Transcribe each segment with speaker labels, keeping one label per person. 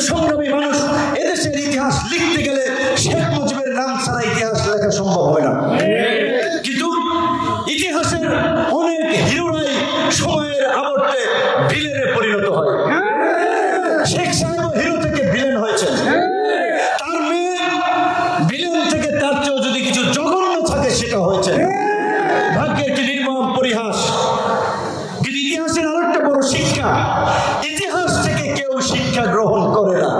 Speaker 1: সংগ্রামী মানুষ। এদেশের ইতিহাস লিখতে গেলে শেখ মুজিবের নাম ছাড়া ইতিহাস লেখা সম্ভব হয় না। কিন্তু ইতিহাসের অনেক হিরোরাই সময়ের আবর্তে ভিলেনে পরিণত হয়। শেখ সাহেব হিরো থেকে ভিলেন হয়েছেন। তার মেয়ে ভিলেন থেকে তার চেয়েও যদি কিছু জঘন্য থাকে সেটা হয়েছে। ভাগ্যের একটি নির্মম পরিহাস। কিন্তু ইতিহাসের আরেকটা বড় শিক্ষা, ইতিহাস থেকে কেউ শিক্ষা গ্রহণ করে না।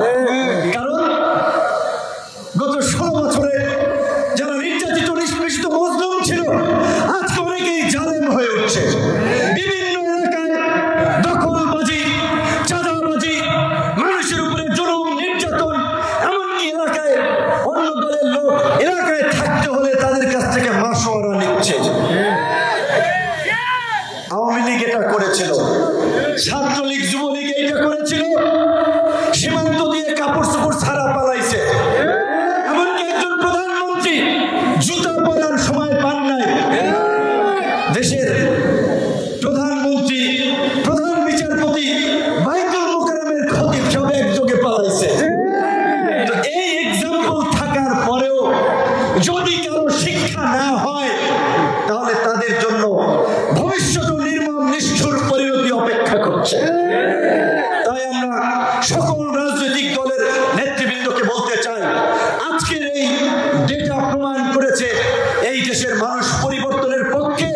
Speaker 1: কারণ গত 16 বছরে যারা নির্যাতিত নিষ্পেষিত মজলুম ছিল আজকে অনেকেই জালেম হয়ে উঠছে। বিভিন্ন এলাকায় দখলবাজি, চাঁদাবাজি, মানুষের উপরে জুলুম নির্যাতন, এমনকি এলাকায় অন্য দলের লোক এলাকায় থাকতে হলে তাদের কাছ থেকে মাসোয়ারা নিচ্ছে। আওয়ামী লীগ এটা করেছিল, ছাত্রলীগ যুবলীগ এটা করেছিল, সীমান্ত দিয়ে কাপড় চোপড় ছাড়া পালাইছে। এমনকি একজন প্রধানমন্ত্রী জুতা পরার সময় পান নাই। দেশের প্রধানমন্ত্রী, প্রধান বিচারপতি, বাইতুল মুকাররমের খতিব সব একযোগে পালাইছে। তো এই এক্সাম্পল থাকার পরেও যদি কারো শিক্ষা না হয় তাহলে তাদের জন্য ভবিষ্যতে নির্মম নিষ্ঠুর পরিণতি অপেক্ষা করছে। তাই আমরা সকল রাজনৈতিক দলের নেতৃবৃন্দকে বলতে চাই, আজকের এই ডেটা প্রমাণ করেছে এই দেশের মানুষ পরিবর্তনের পক্ষে।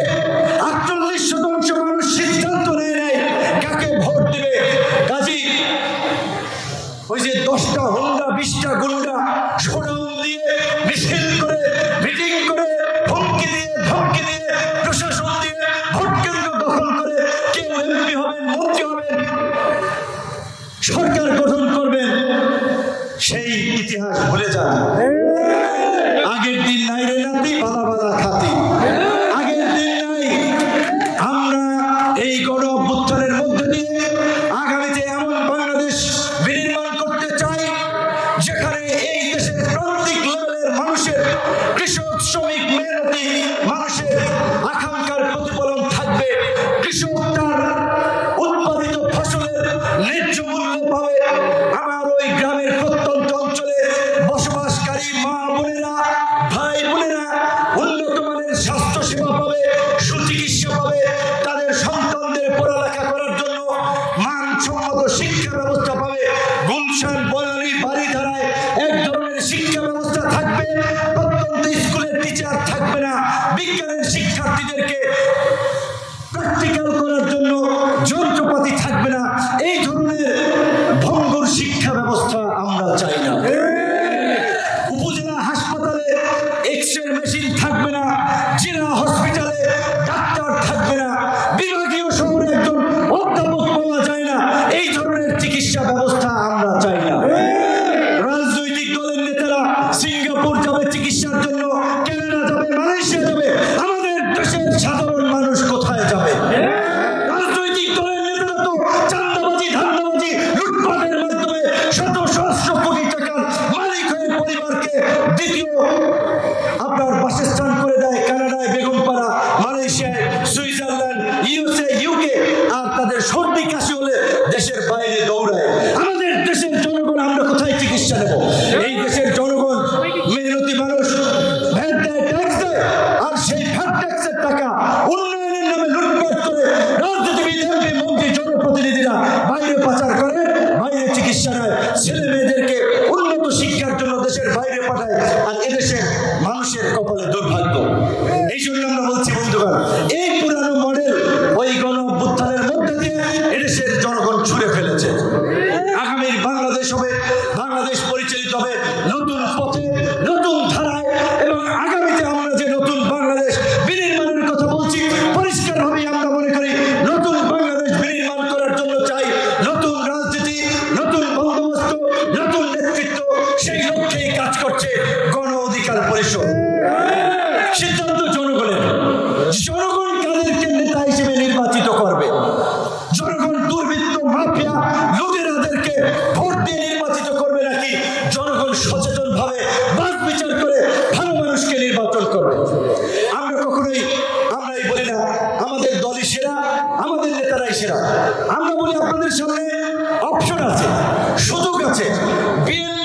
Speaker 1: 48% মানুষ সিদ্ধান্ত নেয় নাই কাকে ভোট দিবে। কাজী ওই যে 10টা হুন্ডা 20টা গুন্ডা শোডাউন দিয়ে মিছিল করে মিটিং করে হুমকি দিয়ে ধমকি দিয়ে প্রশাসন দিয়ে ভোট কেন্দ্র দখল করে কেউ এমপি হবেন, মন্ত্রী হবেন, সরকার গঠন করবেন, সেই ইতিহাস ভুলে যান। আগের দিন নাই রে নাতি বালা বালা খাতি, আগের দিন নাই। আমরা এই গণ অভ্যুত্থানের মধ্যে দিয়ে আগামীতে এমন বাংলাদেশ বিনির্মাণ করতে চাই যেখানে এই দেশের প্রান্তিক লেভেলের মানুষের, কৃষক, শ্রমিক, মেহনতি মানুষের আকাঙ্ক্ষার প্রতিফলন থাকবে। কৃষক তার উৎপাদিত ফসলের ন্যায্য মূল্য পাবে। আমার ওই গ্রামের প্রত্যন্ত অঞ্চলে বসবাসকারী মা বোনেরা, ভাই বোনেরা উন্নত মানের স্বাস্থ্য সেবা পাবে, সুচিকিৎসা পাবে, তাদের সন্তানদের পড়ালেখা করার জন্য মানসম্মত শিক্ষা ব্যবস্থা পাবে। গুলশান, বনানী, বাড়িধারায় এক ধরনের শিক্ষা ব্যবস্থা থাকবে। প্রত্যন্ত স্কুলের টিচার থাকবে না, বিজ্ঞানের শিক্ষার্থীদেরকে প্র্যাকটিক্যাল করার জন্য যন্ত্রপাতি থাকবে না। এই ধরনের ভঙ্গুর শিক্ষা ব্যবস্থা আমরা চাই না। উপজেলা হাসপাতালে এক্স-রে মেশিন থাকবে না, জেলা হসপিটালে ডাক্তার থাকবে না, বিভাগীয় শহরে একজন অধ্যাপক পাওয়া যায় না। এই ধরনের চিকিৎসা ব্যবস্থা আমরা চাই না। রাজনৈতিক দলের নেতারা সিঙ্গাপুর যাবে চিকিৎসার জন্য, কানাডা যাবে, মালয়েশিয়া যাবে, আমাদের দেশের সাধারণ মানুষ কোথায় যাবে? রাজনৈতিক দলের নেতারা তো চাঁদাবাজি, ধান্দাবাজি, লুটপাটের মাধ্যমে শত সহস্র কোটি টাকার মালিক হয়ে পরিবারকে দ্বিতীয় আপনার বাসস্থান করে দেয় কানাডায়, বেগমপাড়া, মালয়েশিয়ায়, সুইজারল্যান্ড, ইউএসএ, ইউকে। আর তাদের সর্দি কাশি হলে দেশের বাইরে দৌড়ায়। আমাদের দেশের জনগণ আমরা কোথায় চিকিৎসা নেব? এই দেশের জনগণ মেহনতি মানুষ ভ্যাট দেয়, ট্যাক্স দেয়, আর সেই ভ্যাট ট্যাক্সের টাকা উন্নয়নের নামে লুটপাট করে রাজনীতিবিদ, এমপি, মন্ত্রী, জনপ্রতিনিধিরা বাইরে পাচার করে, বাইরে চিকিৎসা নেয়, ছেলে মেয়েদেরকে উন্নত শিক্ষার জন্য দেশের বাইরে পাঠায়। আর এদেশের মানুষের কপালে দুর্ভাগ্য। এই জন্য আমরা বলছি বন্ধুগণ, এই পুরানো মডেল ওই গণ অভ্যুত্থানের মধ্যে দিয়ে এদেশের জনগণ ছুঁড়ে ফেলেছে। আগামীর বাংলাদেশ হবে, বাংলাদেশ পরিচালিত হবে নতুন পথে, নতুন ধারায়। এবং আগামীতে আমরা যে নতুন বাংলাদেশ বিনির্মাণের কথা বলছি, পরিষ্কারভাবে আমরা মনে করি নতুন বাংলাদেশ বিনির্মাণ করার জন্য চাই নতুন রাজনীতি, নতুন বন্দোবস্ত, নতুন নেতৃত্ব। সেই লক্ষ্যেই কাজ করছে গণ অধিকার পরিষদ। সিদ্ধান্ত জনগণের। জনগণ কাদেরকে নেতা হিসেবে নির্বাচিত করবে? জনগণ দুর্বৃত্ত, মাফিয়া, লুটেরাদেরকে ভোট দিয়ে নির্বাচিত করবে নাকি জনগণ সচেতন ভাবে বাদ বিচার করে ভালো মানুষকে নির্বাচন করবে? আমরা কখনোই আমরাই বলি না আমাদের দলই সেরা, আমাদের নেতারাই সেরা। আমরা বলি আপনাদের সামনে অপশন আছে, সুযোগ আছে। করছে। বিএনপি